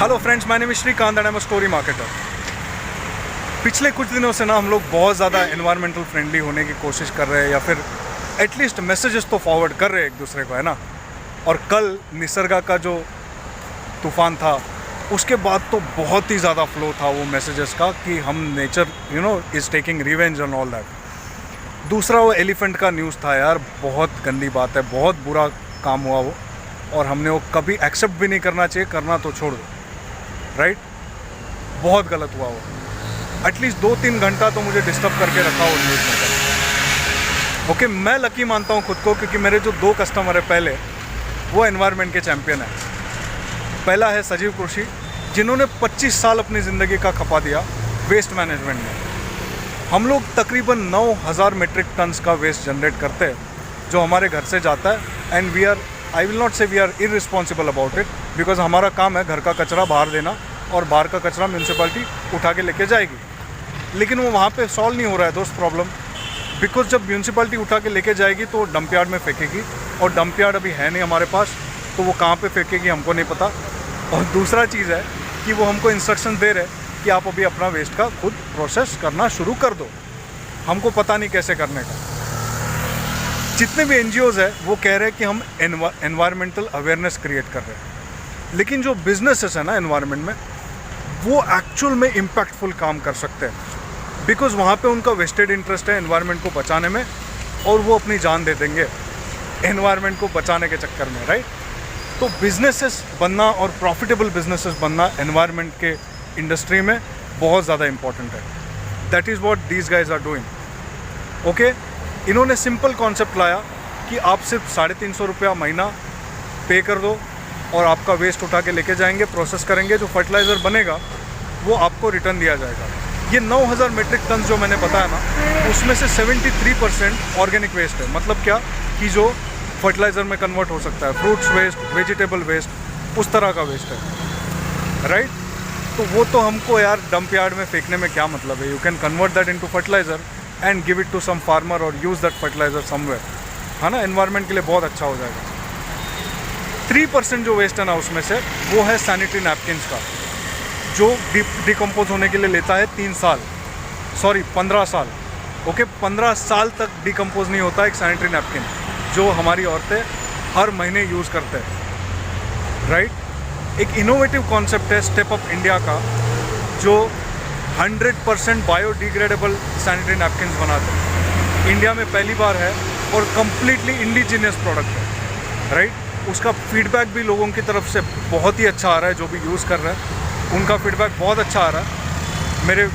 Hello friends, my name is Shrikant and I am a story marketer. पिछले कुछ दिनों से ना हम लोग बहुत ज़्यादा एनवायरमेंटल फ्रेंडली होने की कोशिश कर रहे हैं, या फिर एटलीस्ट मैसेजेस तो फॉरवर्ड कर रहे हैं एक दूसरे को, है ना। और कल निसर्गा का जो तूफान था उसके बाद तो बहुत ही ज़्यादा फ्लो था वो मैसेजेस का कि हम nature is taking revenge and all that. दूसरा वो एलिफेंट का न्यूज़ था यार, बहुत गंदी बात है, बहुत बुरा काम हुआ वो, और हमने वो कभी एक्सेप्ट भी नहीं करना चाहिए, करना तो छोड़ दो, राइट। बहुत गलत हुआ वो। एटलीस्ट 2-3 घंटा तो मुझे डिस्टर्ब करके रखा वो न्यूज़ में। ओके, मैं लकी मानता हूँ खुद को, क्योंकि मेरे जो 2 कस्टमर है पहले, वो एनवायरनमेंट के चैम्पियन है। पहला है सजीव कृषि, जिन्होंने 25 साल अपनी ज़िंदगी का खपा दिया वेस्ट मैनेजमेंट में। हम लोग तकरीबन 9,000 मेट्रिक टन्स का वेस्ट जनरेट करते हैं जो हमारे घर से जाता है, and we are, I will not say we are irresponsible about it, because हमारा काम है घर का कचरा बाहर देना, और बाहर का कचरा म्यूनसिपैलिटी उठा के लेके जाएगी। लेकिन वो वहाँ पे सॉल्व नहीं हो रहा है दोस्त प्रॉब्लम, बिकॉज जब म्यूनसिपैलिटी उठा के लेके जाएगी तो डंप यार्ड में फेंकेगी, और डंप यार्ड अभी है नहीं हमारे पास, तो वो कहाँ पे फेंकेगी हमको नहीं पता। और दूसरा चीज़ है कि वो हमको इंस्ट्रक्शन दे रहे कि आप अभी अपना वेस्ट का खुद प्रोसेस करना शुरू कर दो, हमको पता नहीं कैसे करने का। जितने भी NGOs है वो कह रहे हैं कि हम एनवायरमेंटल अवेयरनेस क्रिएट कर रहे हैं, लेकिन जो बिजनेसेस है ना एनवायरनमेंट में, वो एक्चुअल में इम्पैक्टफुल काम कर सकते हैं, बिकॉज वहाँ पे उनका वेस्टेड इंटरेस्ट है एनवायरनमेंट को बचाने में, और वो अपनी जान दे देंगे एनवायरनमेंट को बचाने के चक्कर में, राइट। तो बिजनेसेस बनना और प्रॉफिटेबल बिजनेसेस बनना एनवायरनमेंट के इंडस्ट्री में बहुत ज़्यादा इंपॉर्टेंट है। That is what these guys are doing. Okay, इन्होंने सिंपल कॉन्सेप्ट लाया कि आप सिर्फ 350 रुपया महीना पे कर दो, और आपका वेस्ट उठा के लेके जाएंगे, प्रोसेस करेंगे, जो फर्टिलाइज़र बनेगा वो आपको रिटर्न दिया जाएगा। ये 9,000 मेट्रिक टन जो मैंने बताया ना, उसमें से 73% ऑर्गेनिक वेस्ट है। मतलब क्या कि जो फर्टिलाइज़र में कन्वर्ट हो सकता है, फ्रूट्स वेस्ट, वेजिटेबल वेस्ट, उस तरह का वेस्ट है, राइट। तो वो तो हमको यार डंप यार्ड में फेंकने में क्या मतलब है। You can convert that into fertiliser and give it to some farmer और यूज़ दैट फर्टिलाइज़र समवेयर, है ना। एनवायरनमेंट के लिए बहुत अच्छा हो जाएगा। 3% जो वेस्ट है ना उसमें से, वो है सैनिटरी नैपकिन्स का, जो डिकम्पोज होने के लिए लेता है 15 साल। ओके, 15 साल तक डिकम्पोज नहीं होता एक सैनिटरी नैपकिन, जो हमारी औरतें हर महीने यूज़ करते हैं, राइट। एक इनोवेटिव कॉन्सेप्ट है स्टेप अप इंडिया का, जो 100% बायोडिग्रेडेबल सैनिटरी नैपकिन्स बनाते हैं। इंडिया में पहली बार है और कम्प्लीटली इंडिजिनियस प्रोडक्ट है, राइट। उसका फीडबैक भी लोगों की तरफ से बहुत ही अच्छा आ रहा है, जो भी यूज़ कर रहे हैं उनका फीडबैक बहुत अच्छा आ रहा है। मेरे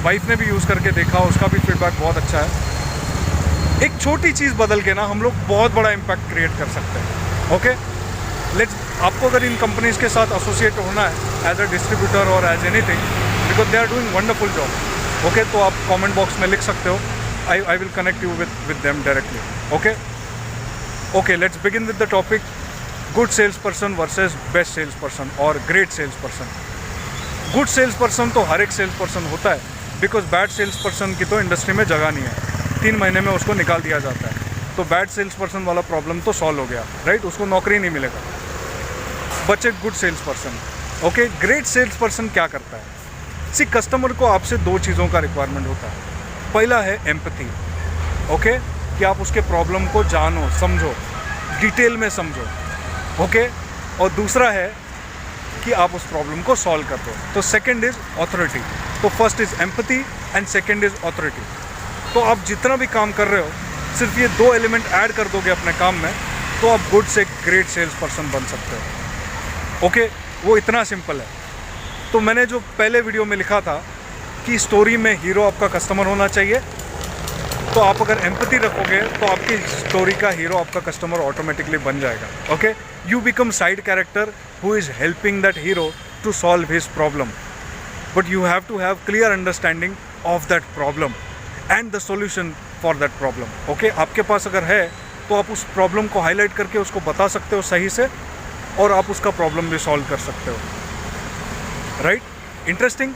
वाइफ ने भी यूज़ करके देखा, उसका भी फीडबैक बहुत अच्छा है। एक छोटी चीज़ बदल के ना हम लोग बहुत बड़ा इम्पैक्ट क्रिएट कर सकते हैं। ओके, आपको अगर इन कंपनीज़ के साथ एसोसिएट होना है एज अ डिस्ट्रीब्यूटर और as anything, because they are doing wonderful job, okay, तो आप कमेंट बॉक्स में लिख सकते हो। I will connect you with them directly. Okay, let's begin with the topic, good sales person versus best sales person और great sales person. Good sales person तो हर एक सेल्स पर्सन होता है, बिकॉज बैड सेल्स पर्सन की तो industry में जगह नहीं है, 3 महीने में उसको निकाल दिया जाता है। तो बैड सेल्स पर्सन वाला प्रॉब्लम तो सॉल्व हो गया, राइट, उसको नौकरी नहीं मिलेगा। बचे good sales person. Okay, great sales person क्या करता है? सी, कस्टमर को आपसे 2 चीज़ों का रिक्वायरमेंट होता है। पहला है एम्पैथी, ओके, कि आप उसके प्रॉब्लम को जानो, समझो, डिटेल में समझो, ओके। और दूसरा है कि आप उस प्रॉब्लम को सॉल्व कर दो। तो सेकंड इज़ ऑथोरिटी। तो first is empathy and second is authority. तो आप जितना भी काम कर रहे हो, सिर्फ ये 2 एलिमेंट ऐड कर दोगे अपने काम में, तो आप गुड से ग्रेट सेल्स पर्सन बन सकते हो। ओके, वो इतना सिंपल है। तो मैंने जो पहले वीडियो में लिखा था कि स्टोरी में हीरो आपका कस्टमर होना चाहिए, तो आप अगर एम्पैथी रखोगे तो आपकी स्टोरी का हीरो आपका कस्टमर ऑटोमेटिकली बन जाएगा। Okay, you become side character who is helping that hero to solve his problem, but you have to have clear understanding of that problem and the solution for that problem. Okay, आपके पास अगर है तो आप उस problem को highlight करके उसको बता सकते हो सही से, और आप उसका प्रॉब्लम भी सॉल्व कर सकते हो, राइट। इंटरेस्टिंग।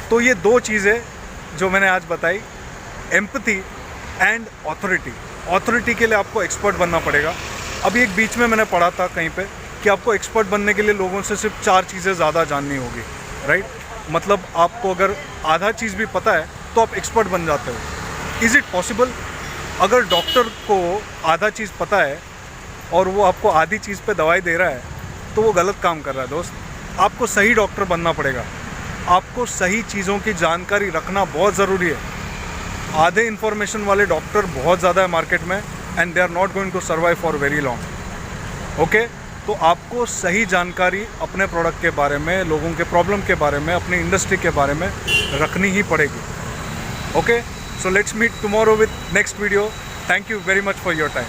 तो ये 2 चीज़ें जो मैंने आज बताई, एम्पैथी एंड ऑथोरिटी। ऑथोरिटी के लिए आपको एक्सपर्ट बनना पड़ेगा। अभी एक बीच में मैंने पढ़ा था कहीं पे कि आपको एक्सपर्ट बनने के लिए लोगों से सिर्फ 4 चीज़ें ज़्यादा जाननी होगी, राइट? मतलब आपको अगर आधा चीज़ भी पता है तो आप एक्सपर्ट बन जाते हो। Is it possible? अगर डॉक्टर को आधा चीज़ पता है और वो आपको आधी चीज़ पे दवाई दे रहा है तो वो गलत काम कर रहा है दोस्त। आपको सही डॉक्टर बनना पड़ेगा, आपको सही चीज़ों की जानकारी रखना बहुत ज़रूरी है। आधे इन्फॉर्मेशन वाले डॉक्टर बहुत ज़्यादा है मार्केट में and they are not going to survive for very long. Okay, तो आपको सही जानकारी अपने प्रोडक्ट के बारे में, लोगों के प्रॉब्लम के बारे में, अपनी इंडस्ट्री के बारे में रखनी ही पड़ेगी। Okay, so let's meet tomorrow with next video. Thank you very much for your time.